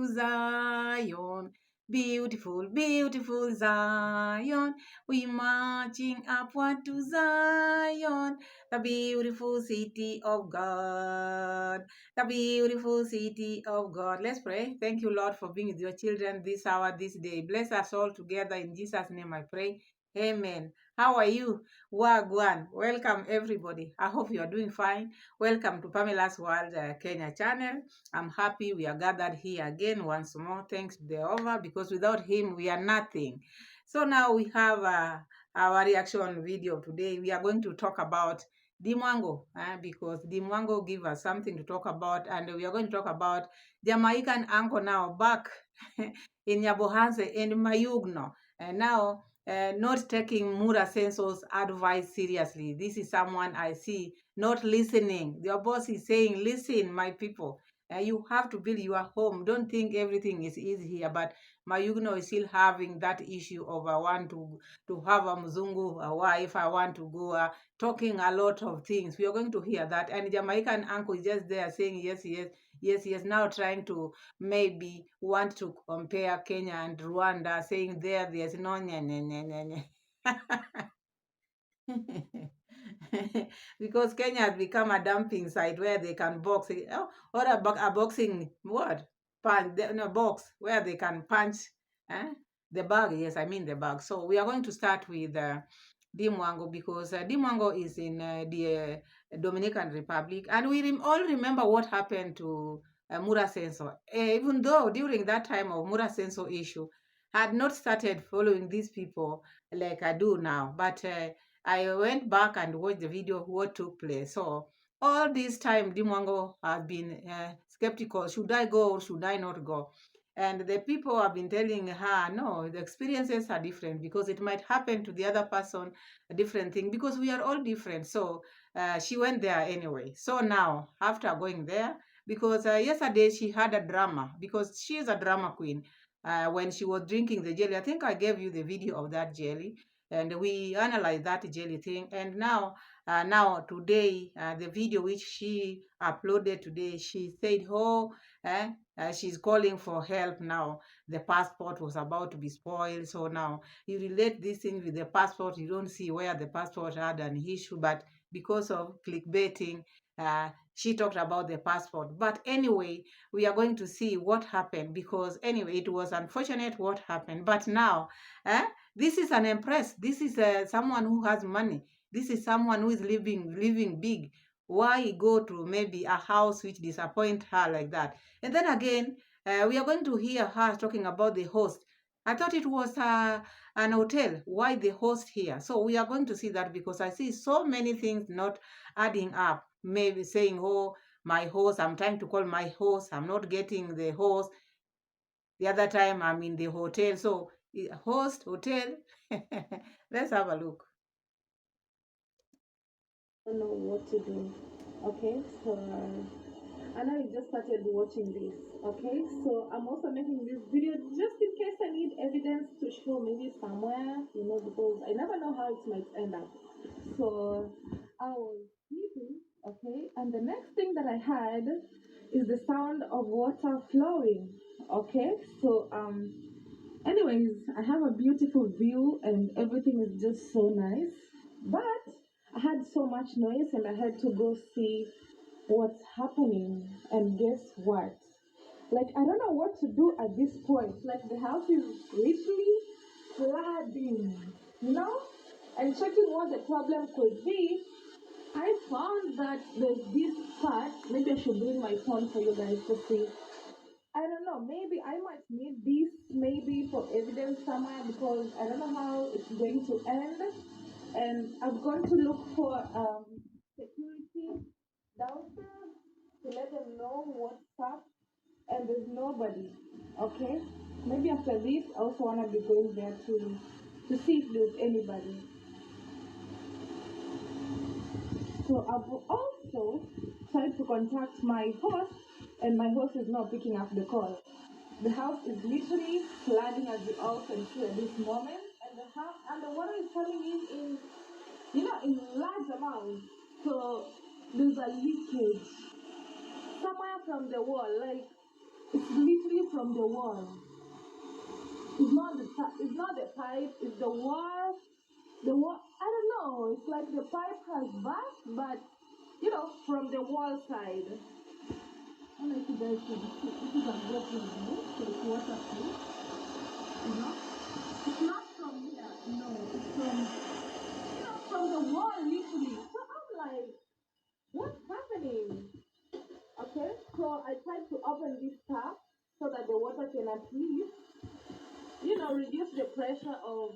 to Zion. Beautiful, beautiful Zion. We marching upward to Zion, the beautiful city of God. The beautiful city of God. Let's pray. Thank you, Lord, for being with your children this hour, this day. Bless us all together. In Jesus' name I pray. Amen. How are you? Wagwan. Welcome, everybody. I hope you are doing fine. Welcome to Pamela's World Kenya channel. I'm happy we are gathered here again once more. Thanks to Jehovah, because without him, we are nothing. So now we have our reaction video today. We are going to talk about Dimwango, because Dimwango give us something to talk about, and we are going to talk about Jamaican uncle now back in Yabohanse and Mayugno, and now not taking Mura Senso's advice seriously. This is someone I see not listening. Your boss is saying, listen, my people. You have to build your home. Don't think everything is easy here. But Mayugno is still having that issue of I want to have a Mzungu, a wife, I want to go, talking a lot of things. We are going to hear that. And Jamaican uncle is just there saying, yes, yes, yes, yes, now trying to maybe want to compare Kenya and Rwanda, saying there's no nya, nya, nya, nya, nya. Because Kenya has become a dumping site where they can box. Or a boxing what? Punch, no, box where they can punch the bag. Yes, I mean the bag. So we are going to start with Dimwango, because Dimwango is in the Dominican Republic, and we all remember what happened to Mura Senso. Even though during that time of Mura Senso issue, I had not started following these people like I do now, but I went back and watched the video of what took place. So all this time, Dimwango has been skeptical. Should I go or should I not go? And the people have been telling her, no, the experiences are different, because it might happen to the other person, a different thing, because we are all different. So she went there anyway. So now, after going there, because yesterday she had a drama, because she is a drama queen. When she was drinking the jelly, I think I gave you the video of that jelly, and we analyzed that jelly thing. And now today, the video which she uploaded today, she said, oh, she's calling for help now. The passport was about to be spoiled. So now you relate this thing with the passport. You don't see where the passport had an issue, but because of clickbaiting, she talked about the passport. But anyway, we are going to see what happened, because anyway, it was unfortunate what happened. But now, this is an empress. This is someone who has money. This is someone who is living big. Why go to maybe a house which disappoint her like that? And then again, we are going to hear her talking about the host. I thought it was an hotel. Why the host here? So we are going to see that, because I see so many things not adding up. Maybe saying, oh, my host, I'm trying to call my host, I'm not getting the host. The other time I'm in the hotel. So host, hotel. Let's have a look. I don't know what to do. Okay, so I know you just started watching this. Okay, so I'm also making this video just in case I need evidence to show maybe somewhere, because I never know how it might end up. So I was sleeping, okay, and the next thing that I had is the sound of water flowing. Okay, so anyways, I have a beautiful view and everything is just so nice. But I had so much noise and I had to go see what's happening. And guess what? Like, I don't know what to do at this point. Like, the house is literally flooding, you know? And checking what the problem could be, I found that there's this part. Maybe I should bring my phone for you guys to see. I don't know. Maybe I might need this maybe for evidence somewhere, because I don't know how it's going to end. And I'm going to look for security downstairs to let them know what's up. And there's nobody. Okay. Maybe after this, I also wanna be going there to see if there's anybody. So I've also tried to contact my host, and my host is not picking up the call. The house is literally flooding, as you all can see at this moment, and the water is coming in large amounts. So there's a leakage somewhere from the wall. Like, It's literally from the wall. It's not the pipe. It's the wall. The wall. I don't know. It's like the pipe has burst, but from the wall side. I don't know if you guys can see. This is a walking view, so it's waterproof. It's not from here. No, it's from the wall, literally. So I'm like, what's happening? Okay, so I tried to open this tap so that the water can at least, reduce the pressure of.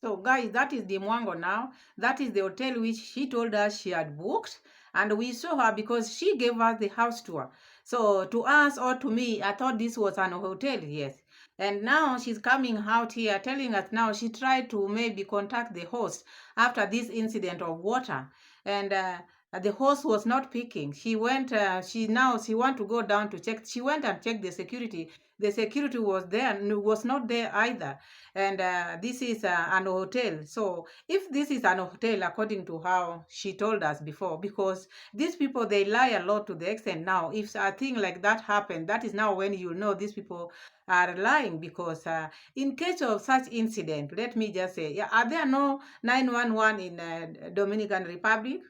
So, guys, that is the Mwango now. That is the hotel which she told us she had booked. And we saw her because she gave us the house tour. So, to us or to me, I thought this was an hotel, yes. And now she's coming out here telling us now she tried to maybe contact the host after this incident of water. And the host was not picking. She went, she want to go down to check. She went and checked the security. The security was there, was not there either. And this is an hotel. So if this is an hotel, according to how she told us before, because these people, they lie a lot to the extent now, if a thing like that happened, that is now when you know these people are lying. Because in case of such incident, let me just say, yeah, are there no 911 in Dominican Republic?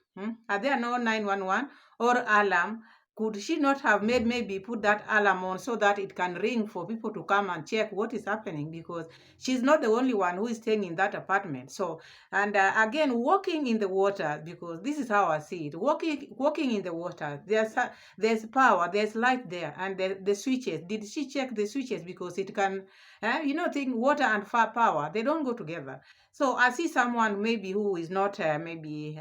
Are there no 911 or alarm? Could she not have made, maybe put that alarm on so that it can ring for people to come and check what is happening? Because she's not the only one who is staying in that apartment. So, and again, walking in the water, because this is how I see it. Walking in the water, there's power, there's light there, and the switches. Did she check the switches? Because it can, think water and power, they don't go together. So I see someone maybe who is not maybe.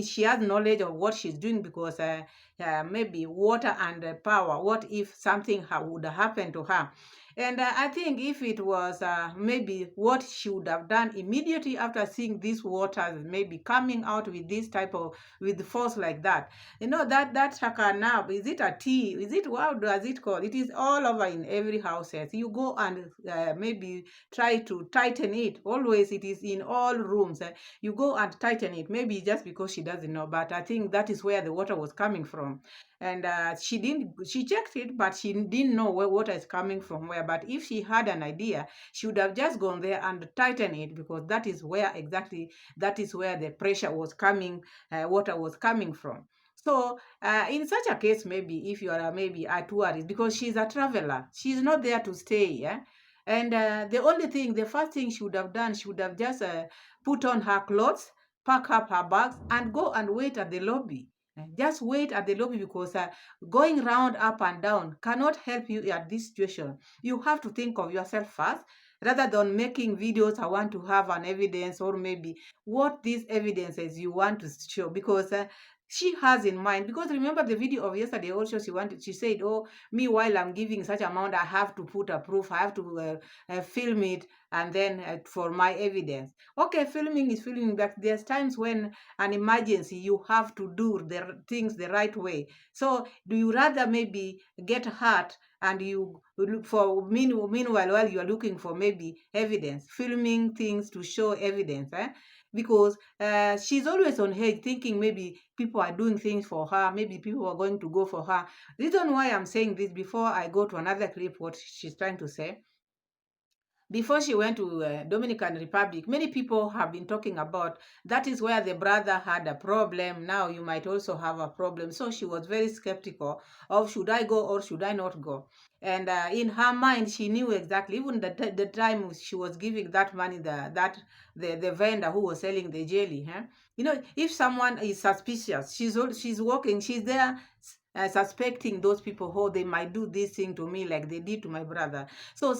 She has knowledge of what she's doing, because maybe water and power. What if something would happen to her? And I think if it was maybe what she would have done immediately after seeing these waters maybe coming out with this type of, with force like that, that shakanab, is it a tea? Is it, what does it call? It is all over in every house. Yes. You go and maybe try to tighten it. Always it is in all rooms. You go and tighten it. Maybe just because she doesn't know, but I think that is where the water was coming from. And she checked it, but she didn't know where water is coming from where. But if she had an idea, she would have just gone there and tighten it, because that is where exactly, that is where the pressure was coming, water was coming from. So in such a case, maybe if you are maybe a tourist, because she's a traveler, she's not there to stay. Yeah. And the first thing she would have done, she would have just put on her clothes, pack up her bags, and go and wait at the lobby. Just wait at the lobby, because going round up and down cannot help you at this situation. You have to think of yourself first, rather than making videos. I want to have an evidence, or maybe what these evidences you want to show, because she has in mind. Because remember the video of yesterday also, she said, oh, me, while I'm giving such amount, I have to put a proof, I have to film it, and then for my evidence. Okay, filming is filming, but there's times when an emergency, you have to do the things the right way. So do you rather maybe get hurt, and you look for, meanwhile, while you are looking for maybe evidence, filming things to show evidence, because she's always on edge, thinking maybe people are doing things for her, maybe people are going to go for her. Reason why I'm saying this, before I go to another clip, what she's trying to say, before she went to Dominican Republic, many people have been talking about that is where the brother had a problem. Now you might also have a problem. So she was very skeptical of, should I go or should I not go? And in her mind, she knew exactly, even the time she was giving that money, the vendor who was selling the jelly. If someone is suspicious, she's walking, she's there suspecting those people, oh, they might do this thing to me like they did to my brother. So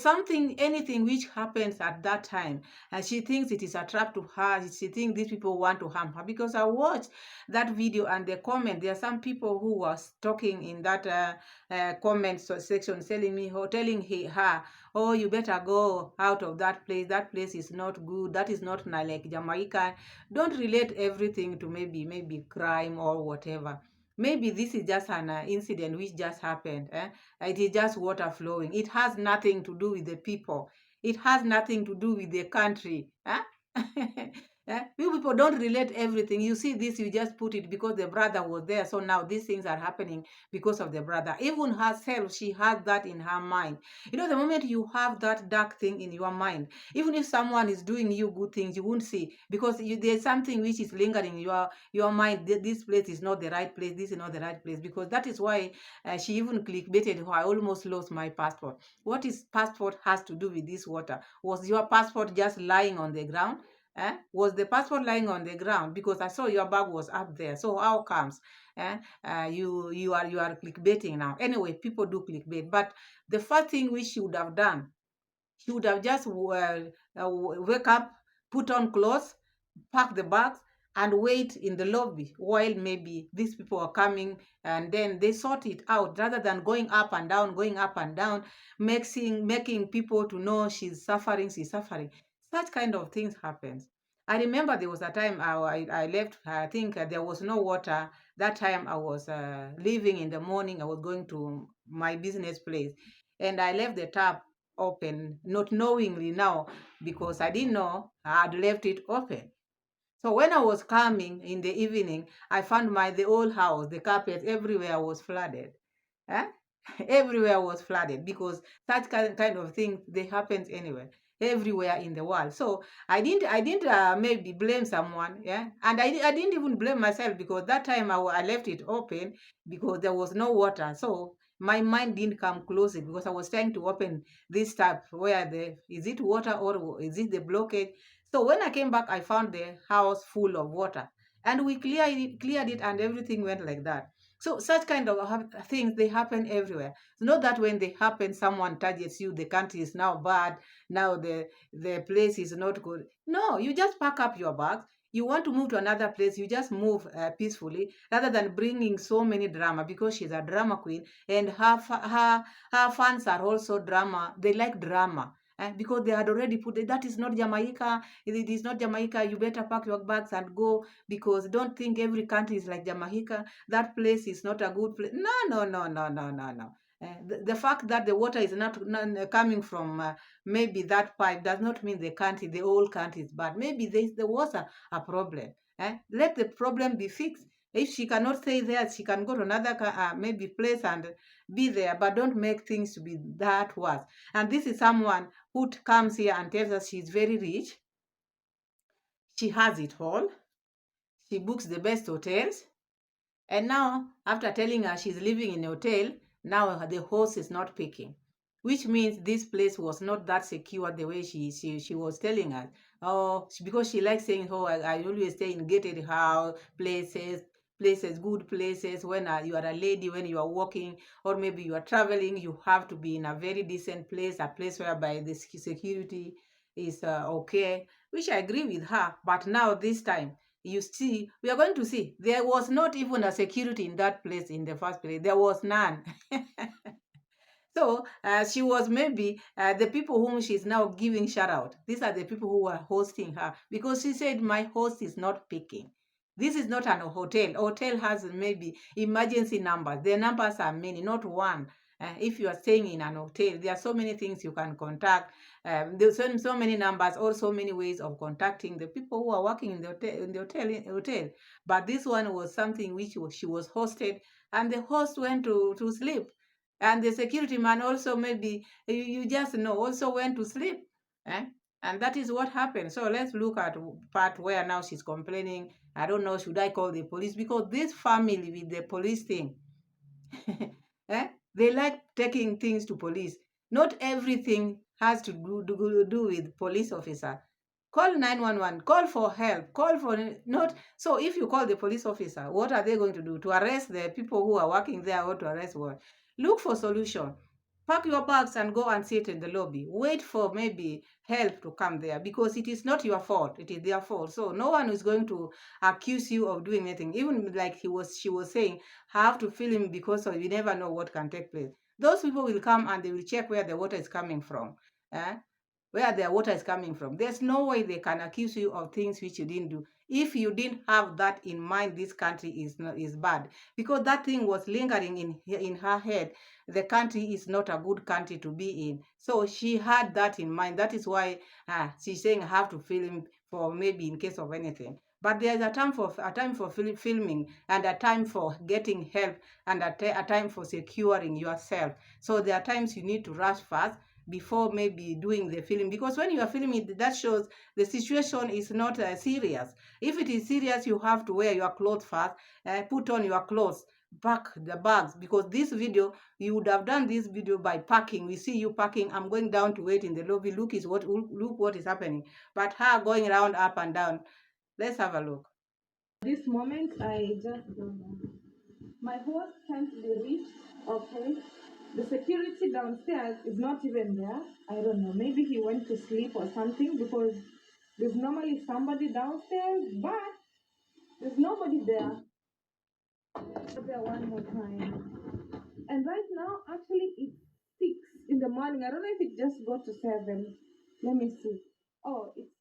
anything which happens at that time, and she thinks it is a trap to her. She thinks these people want to harm her. Because I watched that video and the comment, there are some people who was talking in that comment section, telling her, oh, you better go out of that place. That place is not good. That is not like Jamaica. Don't relate everything to maybe crime or whatever. Maybe this is just an incident which just happened. It is just water flowing. It has nothing to do with the people. It has nothing to do with the country. You people don't relate everything. You see this, you just put it because the brother was there. So now these things are happening because of the brother. Even herself, she has that in her mind. The moment you have that dark thing in your mind, even if someone is doing you good things, you won't see, because there's something which is lingering in your mind. This place is not the right place. This is not the right place, because that is why she even clickbaited. I almost lost my passport. What is passport has to do with this water? Was your passport just lying on the ground? Was the passport lying on the ground? Because I saw your bag was up there. So how comes you are clickbaiting now? Anyway, people do clickbait, but the first thing we should have done, she would have just wake up, put on clothes, pack the bags, and wait in the lobby while maybe these people are coming, and then they sort it out, rather than going up and down, making people to know she's suffering. Such kind of things happens. I remember there was a time I left. I think there was no water. That time I was leaving in the morning. I was going to my business place, and I left the tap open, not knowingly now, because I didn't know I had left it open. So when I was coming in the evening, I found the old house, the carpet everywhere was flooded. Eh? Everywhere was flooded, because such kind of thing they happens anywhere, everywhere in the world. So I didn't maybe blame someone, yeah, and I didn't even blame myself, because that time I left it open because there was no water. So my mind didn't come close it, because I was trying to open this tap where the is it water or is it the blockage. So when I came back, I found the house full of water, and we cleared it, and everything went like that. So such kind of things, they happen everywhere. It's not that when they happen, someone targets you, the country is now bad, now the place is not good. No, you just pack up your bags. You want to move to another place, you just move peacefully, rather than bringing so many drama, because she's a drama queen, and her fans are also drama. They like drama. Because they had already put it, that is not Jamaica. It is not Jamaica. You better pack your bags and go, because don't think every country is like Jamaica. That place is not a good place. No, no, no, no, no, no, no. The fact that the water is not coming from maybe that pipe does not mean the whole country is bad. Maybe there was a problem. Let the problem be fixed. If she cannot stay there, she can go to another maybe place and be there, but don't make things to be that worse. And this is someone who comes here and tells us she's very rich. She has it all. She books the best hotels. And now, after telling her she's living in a hotel, now the host is not picking, which means this place was not that secure the way she was telling us. Oh, because she likes saying, oh, I always stay in gated house, places, good places. When you are a lady, when you are walking, or maybe you are traveling, you have to be in a very decent place, a place whereby the security is okay, which I agree with her. But now, this time, you see, we are going to see there was not even a security in that place in the first place. There was none. So she was maybe the people whom she's now giving shout out. These are the people who are hosting her, because she said, my host is not picking. This is not an hotel. Hotel has maybe emergency numbers. The numbers are many, not one. If you are staying in an hotel, there are so many things you can contact. There's so many numbers, or so many ways of contacting the people who are working in the hotel. But this one was something which she was hosted, and the host went to sleep, and the security man also, maybe you just know, also went to sleep. eh? And that is what happened. So let's look at part where now she's complaining. I don't know, should I call the police? Because this family with the police thing, they like taking things to police. Not everything has to do with police officer. Call 911, call for help, call for not. So if you call the police officer, what are they going to do? To arrest the people who are working there, or to arrest what? Look for solution. Pack your bags and go and sit in the lobby. Wait for maybe help to come there, because it is not your fault. It is their fault. So no one is going to accuse you of doing anything. Even like she was saying, have to fill him, because you never know what can take place. Those people will come and they will check where the water is coming from. Eh? Where their water is coming from. There's no way they can accuse you of things which you didn't do. If you didn't have that in mind, this country is bad, because that thing was lingering in her head. The country is not a good country to be in. So she had that in mind. That is why she's saying, I have to for maybe in case of anything. But there's a time for filming, and a time for getting help, and a time for securing yourself. So there are times you need to rush fast before maybe doing the filming, because when you are filming, that shows the situation is not serious. If it is serious, you have to wear your clothes first, put on your clothes, pack the bags, because this video, you would have done this video by packing. We see you packing. I'm going down to wait in the lobby. Look what is happening. But her going around up and down. Let's have a look. This moment, I just don't know. My horse can't be reached. Okay. The security downstairs is not even there. I don't know. Maybe he went to sleep or something, because there's normally somebody downstairs, but there's nobody there. There one more time. And right now, actually, it's 6 in the morning. I don't know if it just got to 7. Let me see. Oh, it's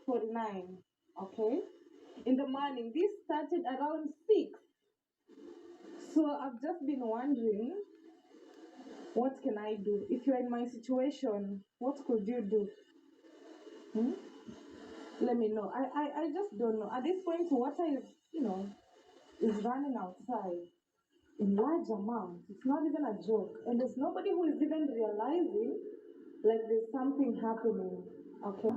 6:49. Okay. In the morning. This started around 6. So I've just been wondering, what can I do? If you're in my situation, what could you do? Hmm? Let me know. I just don't know. At this point, water is running outside in large amounts. It's not even a joke. And there's nobody who is even realizing like there's something happening. Okay?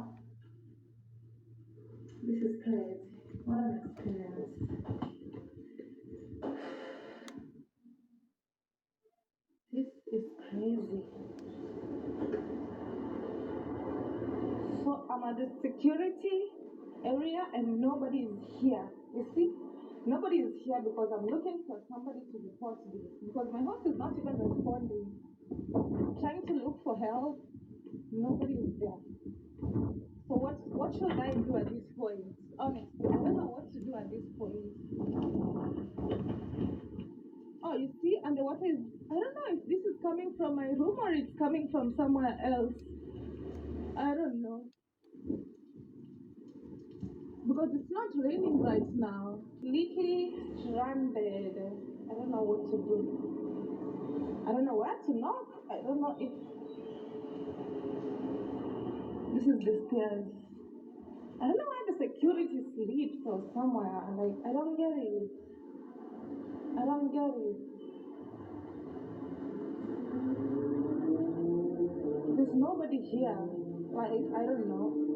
This is crazy. What an experience. This is crazy. So I'm at the security area and nobody is here. You see? Nobody is here because I'm looking for somebody to report this. Because my host is not even responding. Trying to look for help. Nobody is there. So what should I do at this point? Honestly, I don't know what to do at this point. Oh, you see, and the water is, I don't know if this is coming from my room or it's coming from somewhere else. I don't know. Because it's not raining right now. Completely stranded. I don't know what to do. I don't know where to knock. I don't know if this is the stairs. I don't know where the security sleeps or somewhere. Like, I don't get it. I don't get it. There's nobody here. Like, I don't know.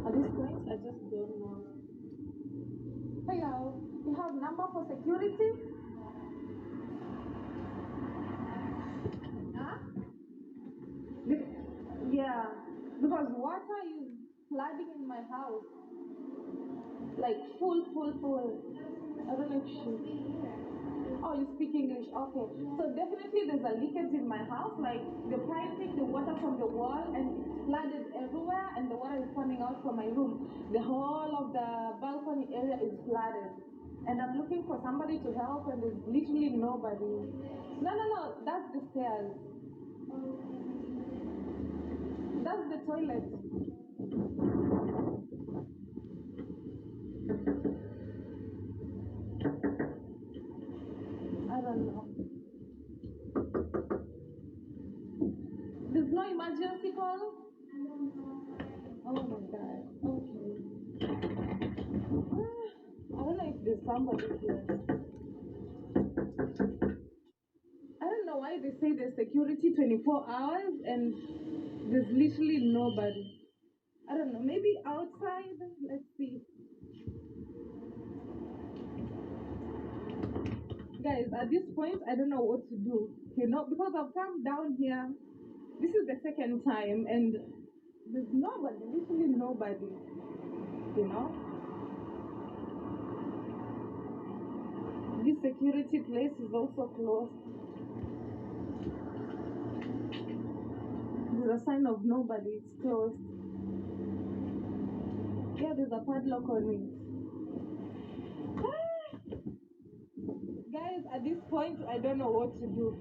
At this point, I just don't know. Hello, you have number for security? Huh? Yeah, because water is flooding in my house. Like full. I don't know if she. Oh, you speak English. Okay. So definitely there's a leakage in my house. Like the piping, the water from the wall, and it's flooded everywhere, and the water is coming out from my room. The whole of the balcony area is flooded. And I'm looking for somebody to help, and there's literally nobody. No, that's the stairs. That's the toilet. I don't know. There's no emergency call? Oh my god. Okay. I don't know if there's somebody here. I don't know why they say there's security 24 hours and there's literally nobody. I don't know. Maybe outside? Let's see. Guys, at this point, I don't know what to do. Because I've come down here. This is the second time and there's nobody, literally nobody. You know? This security place is also closed. There's a sign of nobody, it's closed. Yeah, there's a padlock on it. Guys, at this point, I don't know what to do.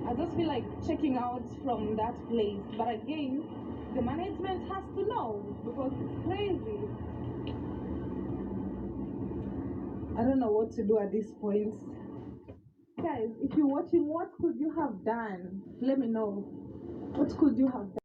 I just feel like checking out from that place. But again, the management has to know because it's crazy. I don't know what to do at this point. guys, if you're watching, what could you have done? Let me know. What could you have done?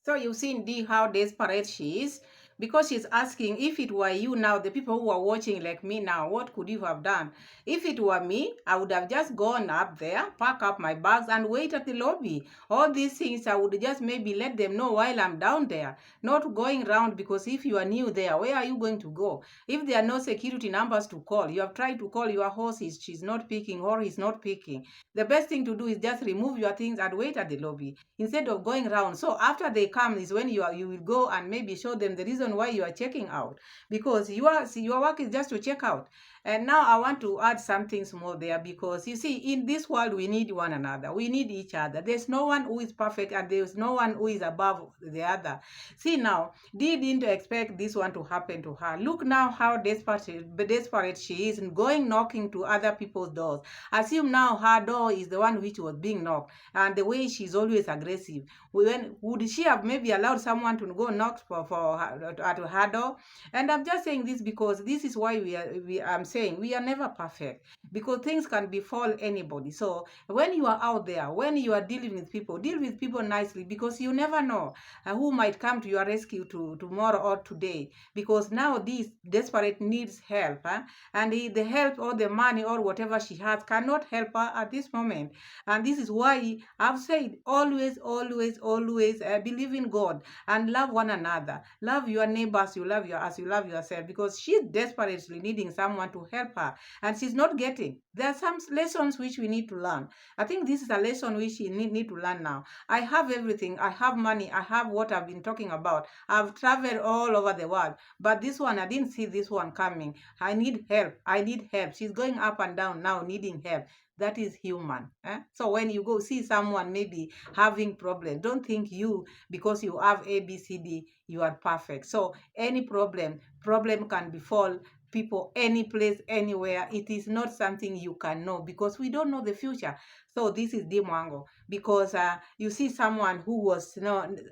So you see indeed how desperate she is, because she's asking, if it were you now, the people who are watching like me now, what could you have done? If it were me, I would have just gone up there, pack up my bags and wait at the lobby. All these things I would just maybe let them know while I'm down there, not going around, because if you are new there, where are you going to go? If there are no security numbers to call, you have tried to call your horse, she's not picking or he's not picking. The best thing to do is just remove your things and wait at the lobby instead of going around. So after they come is when you will go and maybe show them the reason why you are checking out, because your work is just to check out. And now I want to add something small there, because you see, in this world we need one another, we need each other. There's no one who is perfect and there's no one who is above the other. See now, Dee didn't expect this one to happen to her. Look now how desperate she is, and going knocking to other people's doors. Assume now her door is the one which was being knocked, and the way she's always aggressive. Would she have maybe allowed someone to go knock for her, at her door? And I'm just saying this because this is why I'm saying we are never perfect, because things can befall anybody. So when you are out there, when you are dealing with people, deal with people nicely, because you never know who might come to your rescue tomorrow or today, because now this desperate needs help, and the help or the money or whatever she has cannot help her at this moment. And this is why I've said, always, always, always believe in God and love one another. Love your neighbors, as you love yourself, because she's desperately needing someone to help her, and she's not getting. There are some lessons which we need to learn. I think this is a lesson which we need to learn now. I have everything. I have money. I have what I've been talking about. I've traveled all over the world, but this one, I didn't see this one coming. I need help. I need help. She's going up and down now, needing help. That is human. So when you go see someone maybe having problem, don't think you, because you have ABCD, you are perfect. So any problem can befall people any place, anywhere. It is not something you can know, because we don't know the future. So this is Dimwango, because you see someone who was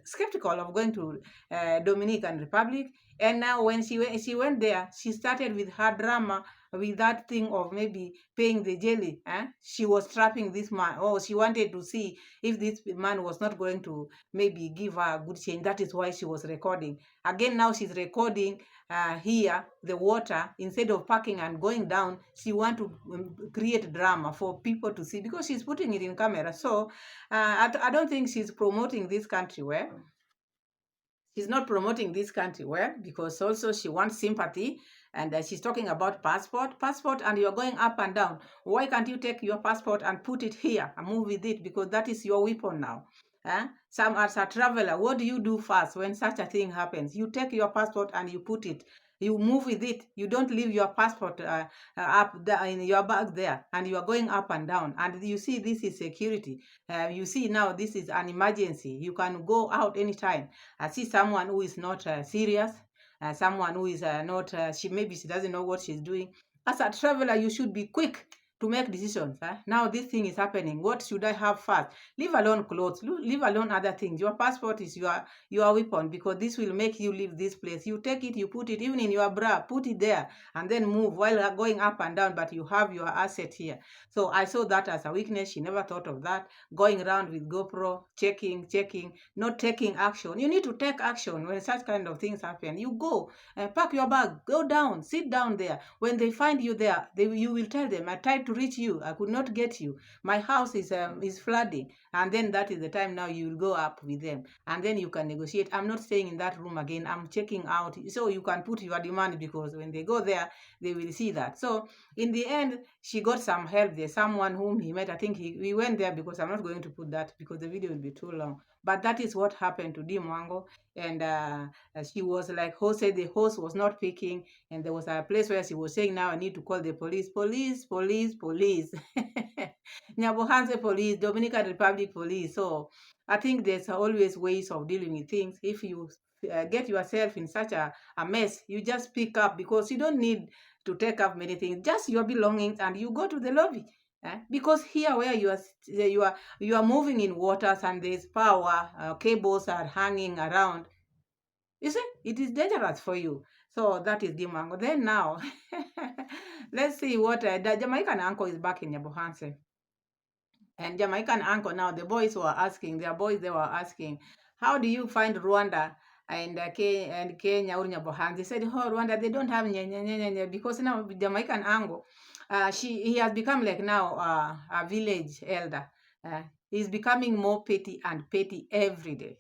skeptical of going to Dominican Republic, and now when she went there, she started with her drama, with that thing of maybe paying the jelly. She was trapping this man. Oh, she wanted to see if this man was not going to maybe give her a good change. That is why she was recording. Again, now she's recording here, the water. Instead of parking and going down, she want to create drama for people to see, because she's putting it in camera. So I don't think she's promoting this country well. She's not promoting this country well, because also she wants sympathy, and she's talking about passport, and you're going up and down. Why can't you take your passport and put it here and move with it, because that is your weapon now? Some, as a traveler, what do you do first when such a thing happens? You take your passport and you put it, you move with it. You don't leave your passport up there in your bag there, and you are going up and down. And you see, this is security. You see now, this is an emergency. You can go out anytime. I see someone who is not serious, someone who is not, maybe she doesn't know what she's doing. As a traveler, you should be quick to make decisions. Now this thing is happening. What should I have first? Leave alone clothes. Leave alone other things. Your passport is your weapon, because this will make you leave this place. You take it, you put it even in your bra, put it there, and then move while going up and down, but you have your asset here. So I saw that as a weakness. She never thought of that. Going around with GoPro, checking, not taking action. You need to take action when such kind of things happen. You go, pack your bag, go down, sit down there. When they find you there, you will tell them, I tried to reach you, I could not get you. My house is flooding. And then that is the time now you will go up with them. And then you can negotiate. I'm not staying in that room again. I'm checking out. So you can put your demand, because when they go there, they will see that. So in the end, she got some help there. Someone whom he met, I think we went there, because I'm not going to put that because the video will be too long. But that is what happened to Dimwango. And she was like, host said the host was not picking. And there was a place where she was saying, now I need to call the police. Nyabohanse police, Dominican Republic police. So I think there's always ways of dealing with things. If you get yourself in such a mess, you just pick up, because you don't need to take up many things, just your belongings, and you go to the lobby. Because here where you are moving in waters, and there's power, cables are hanging around. You see, it is dangerous for you. So that is Dimango. Then now, let's see what the Jamaican uncle is back in Nyabohanse. And Jamaican uncle now, the boys were asking, their boys, they were asking, how do you find Rwanda and Kenya or Nyabohan? They said, oh, Rwanda, they don't have nye, because now Jamaican uncle, he has become like now a village elder. He's becoming more petty and petty every day.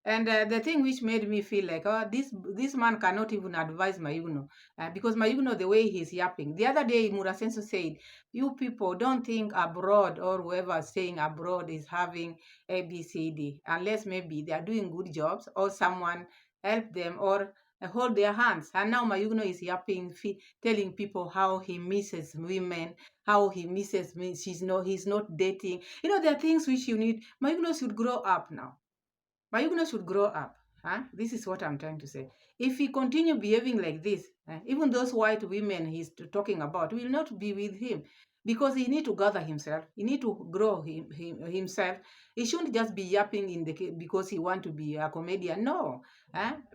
And the thing which made me feel like, oh, this man cannot even advise Mayugno, because Mayugno, the way he's yapping. The other day, Murasenso said, you people don't think abroad or whoever saying abroad is having ABCD, unless maybe they are doing good jobs or someone help them or hold their hands. And now Mayugno is yapping, telling people how he misses women, how he misses me. He's not dating. You know, there are things which you need. Mayugno should grow up now. Mayugno should grow up. Huh? This is what I'm trying to say. If he continue behaving like this, even those white women he's talking about will not be with him, because he need to gather himself. He need to grow himself. He shouldn't just be yapping because he want to be a comedian. No,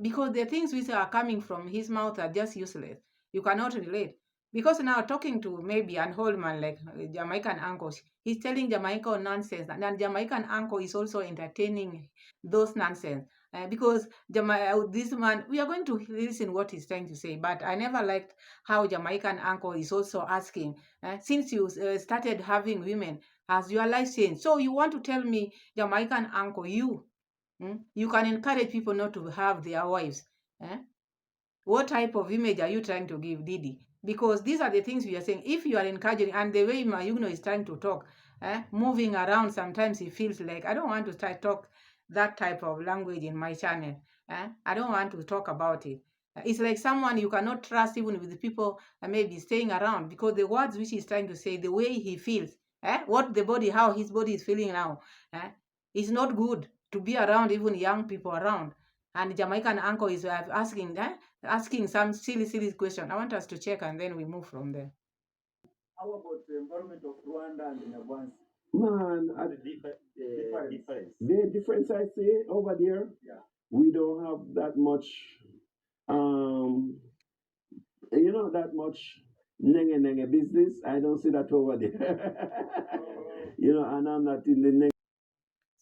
because the things which are coming from his mouth are just useless. You cannot relate. Because now talking to maybe an old man like Jamaican uncle, he's telling Jamaican nonsense, and Jamaican uncle is also entertaining those nonsense. Because this man, we are going to listen what he's trying to say, but I never liked how Jamaican uncle is also asking, since you started having women, has your life changed? So you want to tell me, Jamaican uncle, you can encourage people not to have their wives? Eh? What type of image are you trying to give, Didi? Because these are the things we are saying. If you are encouraging, and the way Mayugno is trying to talk, moving around, sometimes he feels like, I don't want to talk that type of language in my channel. I don't want to talk about it. It's like someone you cannot trust even with the people maybe staying around, because the words which he's trying to say, the way he feels, how his body is feeling now, is not good to be around even young people around. And Jamaican uncle is asking some silly question. I want us to check and then we move from there. How about the environment of Rwanda and Nyabansi? Man, difference. The difference I say over there, we don't have that much, that much nenge business. I don't see that over there. And I'm not in the nenge.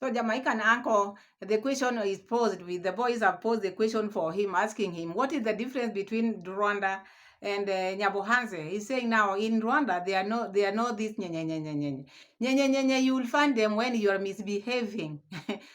So Jamaican uncle, the question is posed with, the boys have posed the question for him, asking him, what is the difference between Rwanda and Nyabohanse? He's saying now in Rwanda, they are not this you will find them when you are misbehaving.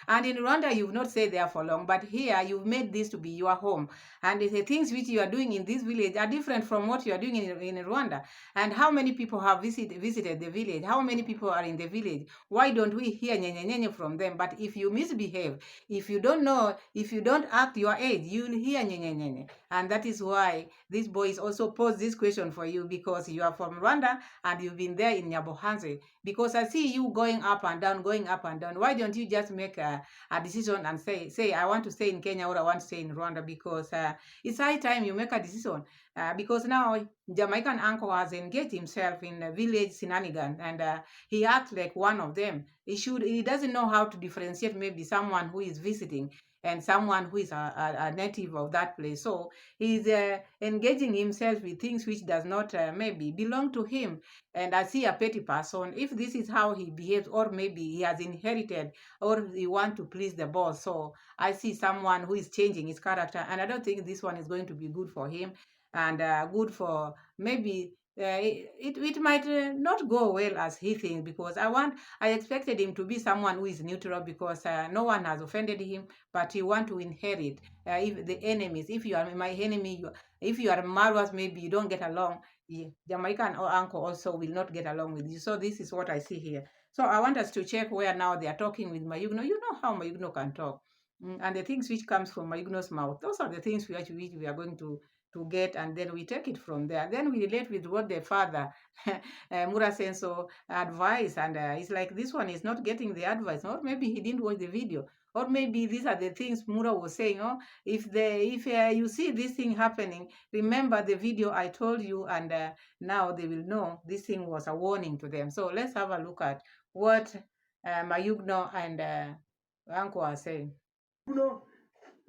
And in Rwanda, you've not stayed there for long, but here you've made this to be your home. And the things which you are doing in this village are different from what you are doing in Rwanda. And how many people have visited the village? How many people are in the village? Why don't we hear nyenye from them? But if you misbehave, if you don't know, if you don't act your age, you'll hear nyenye. And that is why this boy is also posed this question for you, because you are from Rwanda and you've been there in Nyabohanse. Because I see you going up and down. Why don't you just make a decision and say, I want to stay in Kenya or I want to stay in Rwanda? Because it's high time you make a decision. Because now Jamaican uncle has engaged himself in a village shenanigan, and he acts like one of them. He doesn't know how to differentiate maybe someone who is visiting and someone who is a native of that place. So he's engaging himself with things which does not maybe belong to him. And I see a petty person, if this is how he behaves, or maybe he has inherited, or he want to please the boss. So I see someone who is changing his character, and I don't think this one is going to be good for him, and good for maybe it might not go well as he thinks, because I expected him to be someone who is neutral, because no one has offended him, but he want to inherit if the enemies. If you are my enemy, if you are Marwas, maybe you don't get along. Jamaican or uncle also will not get along with you. So this is what I see here. So I want us to check where now they are talking with Mayugno. You know how Mayugno can talk. And the things which comes from Mayugno's mouth, those are the things which we are going to get, and then we take it from there. Then we relate with what the father, Murasenso, advised, and it's like this one is not getting the advice, or maybe he didn't watch the video, or maybe these are the things Mura was saying. Oh, if you see this thing happening, remember the video I told you, and now they will know this thing was a warning to them. So let's have a look at what Mayugno and Uncle are saying.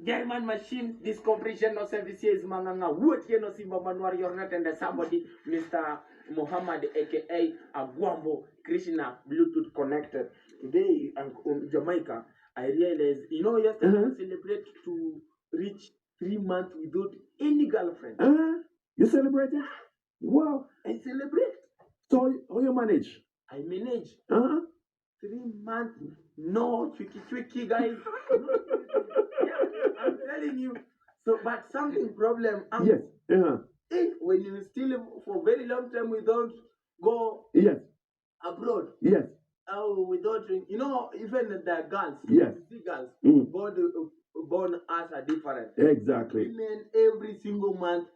German machine, this compression no services manganga wood no simba manuar yornet and somebody Mr. Muhammad aka Agwambo Krishna Bluetooth connected. Today in Jamaica, I realized, yesterday I celebrate to reach 3 months without any girlfriend. You celebrated? Wow. I celebrate. So how you manage? I manage. 3 months, no tricky guys. Yeah, I'm telling you. So, but something problem. Yes. If when you still for very long time we don't go. Yes. Abroad. Yes. Oh, we don't drink. Even the girls. Yes. The girls. Born us are different. Exactly. Women every single month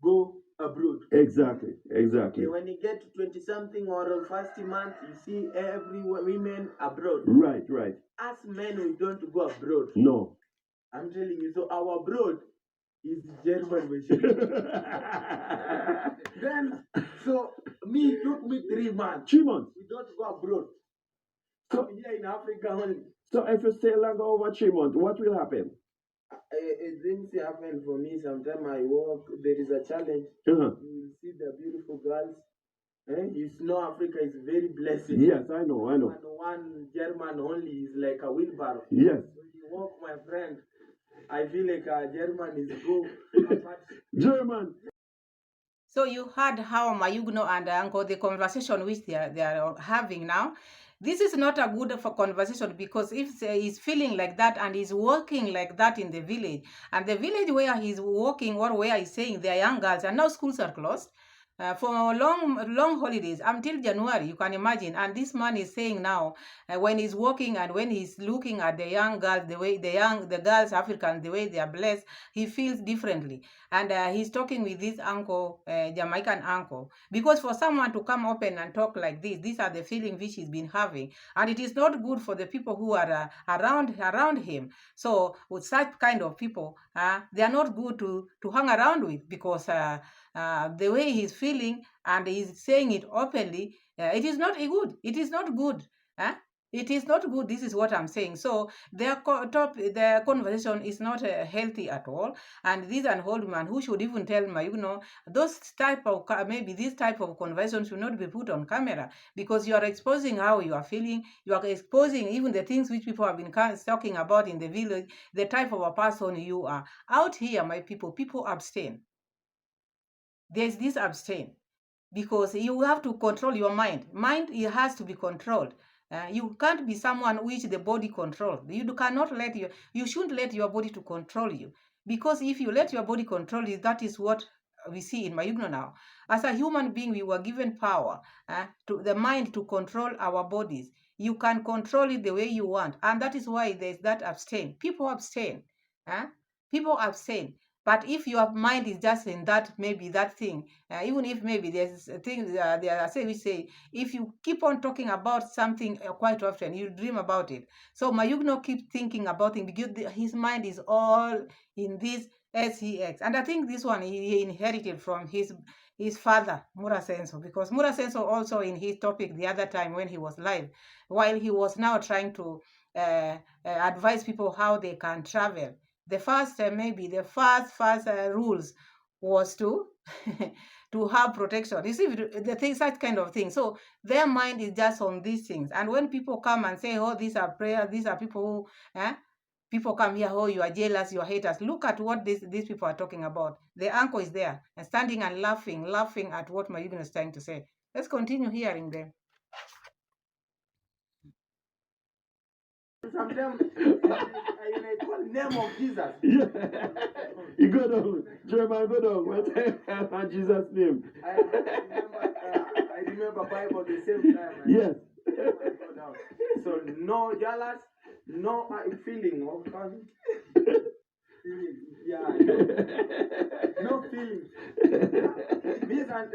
go abroad. Exactly. When you get to 20 something or first month, you see every women abroad. Right. Us men, we don't go abroad. No. I'm telling you, so our abroad is German machine. Then, so me took me 3 months. 3 months. We don't go abroad. So I'm here in Africa only. So if you stay longer over 3 months, what will happen? Things happen for me. Sometimes I walk, there is a challenge. You will see the beautiful girls. You know, Africa is very blessed. Yes, I know. And one German only is like a wheelbarrow. Yes. So you walk, my friend, I feel like a German is good. German. So you heard how Mayugno and Uncle, the conversation which they are having now. This is not a good for conversation, because if he's feeling like that and he's working like that in the village, and the village where he's working or where he's saying they are young girls, and now schools are closed for long holidays until January, you can imagine. And this man is saying now, when he's working and when he's looking at the young girls, the way the girls Africans, the way they are blessed, he feels differently. And he's talking with this uncle, Jamaican uncle, because for someone to come open and talk like this, these are the feelings which he's been having, and it is not good for the people who are around him. So with such kind of people, they are not good to hang around with, because the way he's feeling and he's saying it openly, it is not good. It is not good. It is not good. This is what I'm saying. So their conversation is not healthy at all. And this is an old man who should even tell Mayugno, those type of maybe this type of conversation should not be put on camera, because you are exposing how you are feeling. You are exposing even the things which people have been talking about in the village, the type of a person you are. Out here, my people abstain. There's this abstain, because you have to control your mind. It has to be controlled. You can't be someone which the body controls. You cannot you shouldn't let your body to control you, because if you let your body control you, that is what we see in Mayugno now. As a human being, we were given power to the mind to control our bodies. You can control it the way you want, and that is why there's that abstain. People abstain. People abstain. But if your mind is just in that, maybe that thing, even if maybe there's a thing we say, if you keep on talking about something quite often, you dream about it. So Mayugno keeps thinking about it because his mind is all in this SEX. And I think this one he inherited from his father, Murasenso, because Murasenso also in his topic the other time when he was live, while he was now trying to advise people how they can travel. The first rules was to to have protection. You see, the thing, such kind of thing. So their mind is just on these things. And when people come and say, "Oh, these are prayers," these are people who, people come here, "Oh, you are jealous, you are haters." Look at what these people are talking about. The uncle is there and standing and laughing at what Mayugno is trying to say. Let's continue hearing them. Sometimes I call the name of Jesus. You go down, Jeremiah, go down. And Jesus' name. I remember Bible the same time. Yes. So no jealous, no feeling of yeah, no feeling.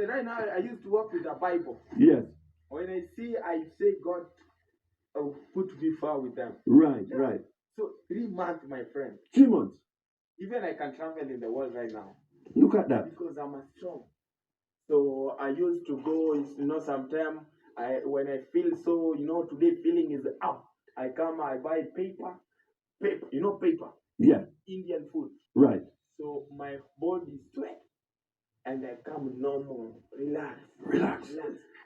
Right now I used to work with the Bible. Yes. When I say God put me far with them. Right. So 3 months, my friend. 3 months. Even I can travel in the world right now. Look at that. Because I'm strong. So I used to go, sometimes when I feel so, today feeling is up. I come, I buy paper. Paper. Paper. Yeah. Indian food. Right. So my body sweat and I come normal, relax. Relax.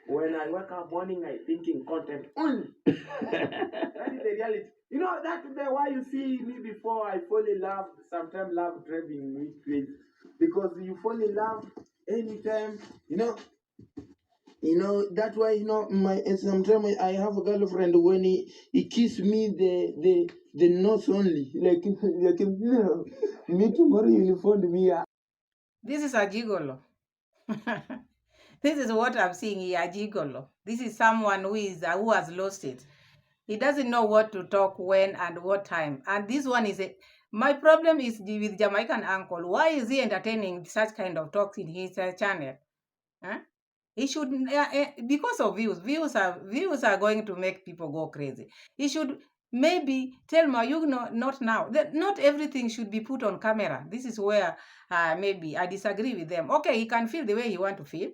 When I wake up morning, I thinking content only. That is the reality. You know, that's why you see me before I fall in love. Sometimes love driving me crazy because you fall in love anytime. That's why my sometimes I have a girlfriend when he kiss me the nose only like me tomorrow you find me. This is a gigolo. This is what I'm seeing here, a gigolo. This is someone who has lost it. He doesn't know what to talk when and what time. And this one is my problem is with Jamaican uncle. Why is he entertaining such kind of talks in his channel? Huh? He should because of views. Views are going to make people go crazy. He should maybe tell Mayugno not now. That not everything should be put on camera. This is where maybe I disagree with them. Okay, he can feel the way he want to feel.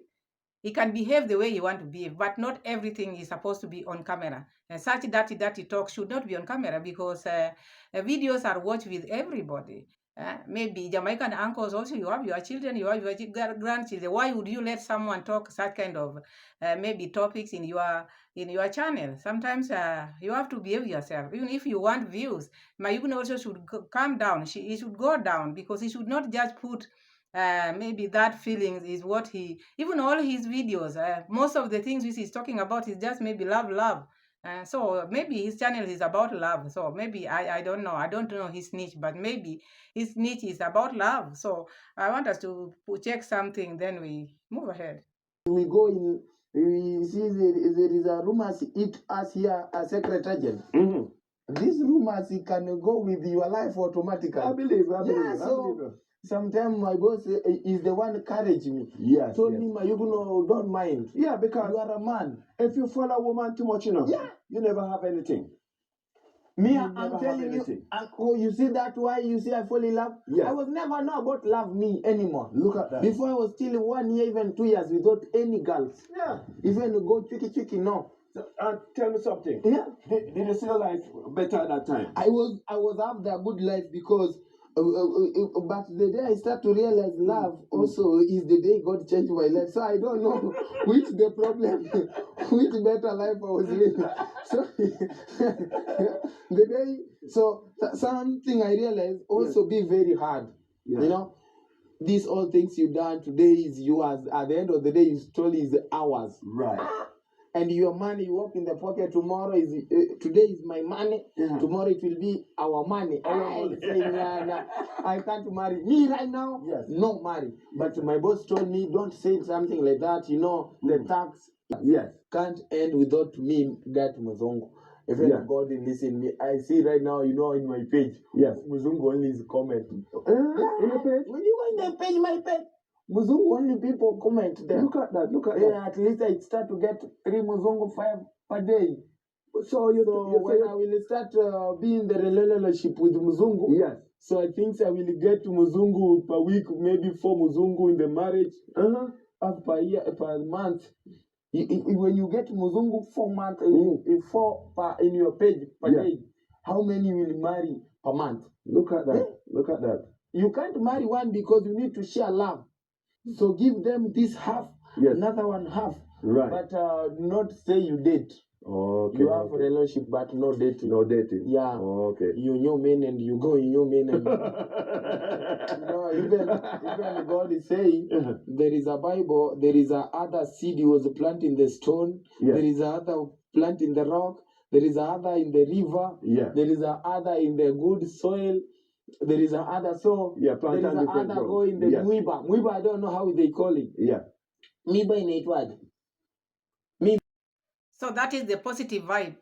He can behave the way you want to behave, but not everything is supposed to be on camera. And such dirty talk should not be on camera because videos are watched with everybody. Maybe Jamaican uncles also, you have your children, you have your grandchildren. Why would you let someone talk such kind of maybe topics in your channel? Sometimes you have to behave yourself. Even if you want views, Mayugno also should calm down. He should go down because he should not just put maybe that feelings is what even all his videos, most of the things which he's talking about is just maybe love. So maybe his channel is about love. So maybe I don't know. I don't know his niche, but maybe his niche is about love. So I want us to check something, then we move ahead. We go in, we see there is a rumors eat us here a secret agent. These rumors can go with your life automatically. I believe. Sometimes my boss is the one encourage me. Yes. Told me, Mayugno, don't mind. Yeah, because you are a man. If you follow a woman too much, you never have anything. Me, I'm telling you, you see that why you see I fall in love? Yeah. I was never know about love me anymore. Look at that. Before I was still 1 year, even 2 years without any girls. Yeah. Even go tricky, no. So, tell me something. Yeah. Did you see life better at that time? I was after a good life because but the day I start to realize love also is the day God changed my life. So I don't know which the problem, which better life I was living. So the day, something I realized also be very hard. Yeah. These all things you done today is yours. At the end of the day, your story is ours. Right. And your money you work in the pocket tomorrow is today is my money. Yeah. Tomorrow it will be our money. I can't marry me right now. Yes. No marry. But my boss told me don't say something like that. The tax can't end without me that Muzungu. If God listen me, I see right now, in my page. Yes. Muzungu only is comment. In the page? When you go in the page, my page. Muzungu only people comment there. Look at that. At least I start to get 3 Muzungu 5 per day. So when I will start being the relationship with Muzungu, yes. So I think I will get Muzungu per week, maybe 4 Muzungu in the marriage, per year, per month. When you get Muzungu 4 months, 4 in your page per day, how many will marry per month? Look at that. Look at that. You can't marry one because you need to share love. So give them this half, another one half. Right. But not say you date. Okay. You have a relationship, but no dating. No dating. Yeah. Okay. You know men and you go in your men and even God is saying there is a Bible, there is a other seed he was planted in the stone, there is a other plant in the rock, there is a other in the river, there is a other in the good soil. There is a other there is a other go in the Muiba. Muiba, I don't know how they call it. Yeah. Muiba in it what? So that is the positive vibe.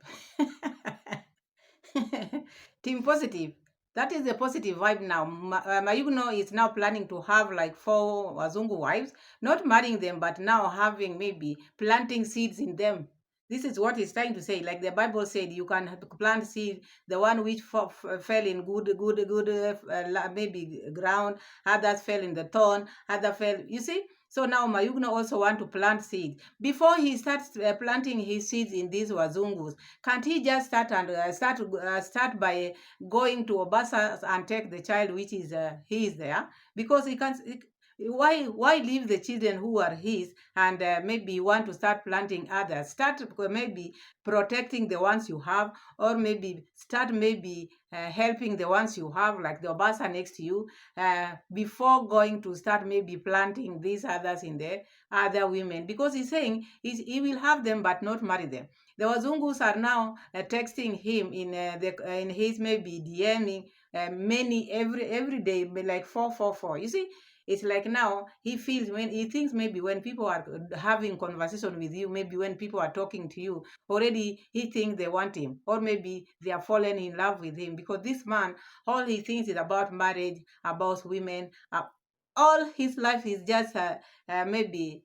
Team positive. That is the positive vibe now. Mayugno is now planning to have like 4 Wazungu wives, not marrying them, but now having maybe planting seeds in them. This is what he's trying to say. Like the Bible said, you can plant seed, the one which fell in good maybe ground, others fell in the thorn, others fell. You see? So now Mayugno also want to plant seeds. Before he starts planting his seeds in these wazungus, can't he just start by going to Obasa and take the child which is he is there? Because he can't. Why leave the children who are his and maybe want to start planting others? Start maybe protecting the ones you have, or maybe start maybe helping the ones you have, like the Obasa next to you, before going to start maybe planting these others in the other women, because he's saying he will have them but not marry them. The Wazungus are now texting him in his maybe DMing many every day, like 444. You see, it's like now he feels, when he thinks maybe when people are having conversation with you, maybe when people are talking to you, already he thinks they want him, or maybe they are fallen in love with him, because this man, all he thinks is about marriage, about women. All his life is just maybe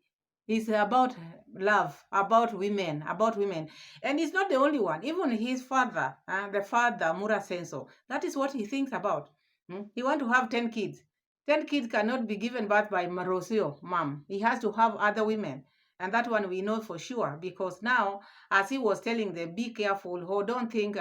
it's about love, about women. And he's not the only one. Even his father, the father, Mura Senso, that is what he thinks about. He want to have 10 kids. 10 kids cannot be given birth by Marosio, mom. He has to have other women. And that one we know for sure, because now, as he was telling them, be careful, or don't think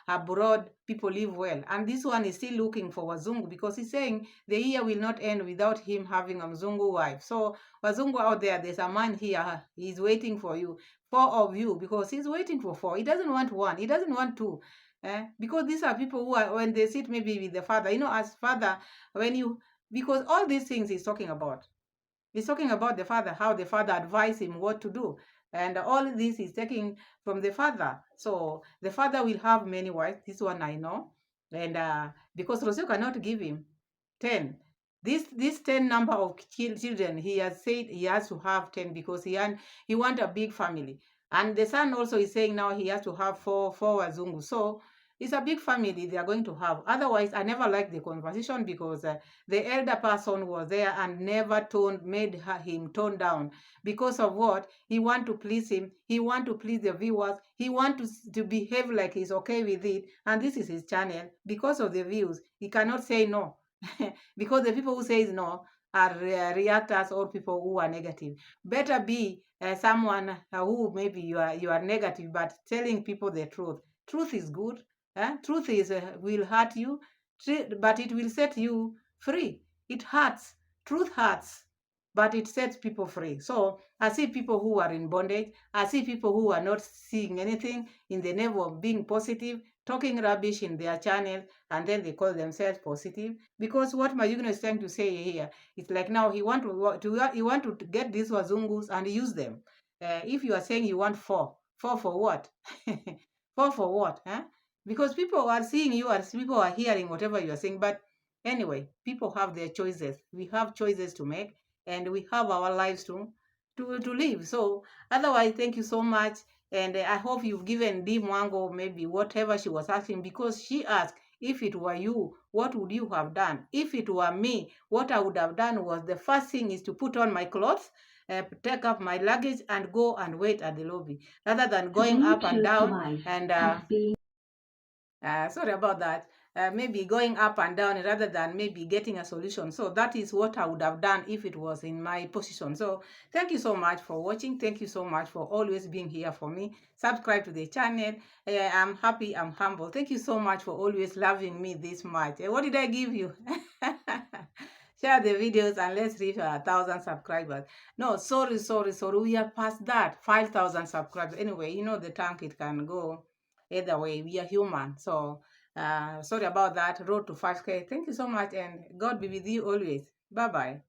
abroad people live well. And this one is still looking for Wazungu, because he's saying the year will not end without him having a Mzungu wife. So Wazungu out there, there's a man here, he's waiting for you, 4 of you, because he's waiting for 4. He doesn't want 1, he doesn't want 2. Because these are people who are, when they sit maybe with the father, as father, because all these things he's talking about. He's talking about the father, how the father advised him what to do. And all this is taking from the father. So the father will have many wives. This one I know. And because Rosio cannot give him 10. This 10 number of children, he has said he has to have 10, because he want a big family. And the son also is saying now he has to have four Wazungu. So it's a big family they are going to have. Otherwise, I never liked the conversation, because the elder person was there and never made him tone down. Because of what? He want to please him. He want to please the viewers. He want to behave like he's okay with it. And this is his channel. Because of the views, he cannot say no. Because the people who says no are reactors or people who are negative. Better be someone who maybe you are negative, but telling people the truth. Truth is good. Truth is will hurt you, but it will set you free. It hurts. Truth hurts, but it sets people free. So I see people who are in bondage. I see people who are not seeing anything in the name of being positive, talking rubbish in their channel, and then they call themselves positive. Because what Mayugno is trying to say here, it's like now he want to get these wazungus and use them. If you are saying you want 4 for what? 4 for what? Because people are seeing you, as people are hearing whatever you are saying. But anyway, people have their choices. We have choices to make, and we have our lives to live. So otherwise, thank you so much. And I hope you've given Dee Mwango maybe whatever she was asking, because she asked, if it were you, what would you have done? If it were me, what I would have done was, the first thing is to put on my clothes, take up my luggage, and go and wait at the lobby, rather than going up and down and sorry about that. Maybe going up and down rather than maybe getting a solution. So that is what I would have done if it was in my position. So thank you so much for watching. Thank you so much for always being here for me. Subscribe to the channel. I'm happy. I'm humble. Thank you so much for always loving me this much. What did I give you? Share the videos and let's reach 1,000 subscribers. No, sorry. We are past that. 5,000 subscribers. Anyway, the tank, it can go either way. We are human. So sorry about that. Road to 5K. Thank you so much, and God be with you always. Bye bye.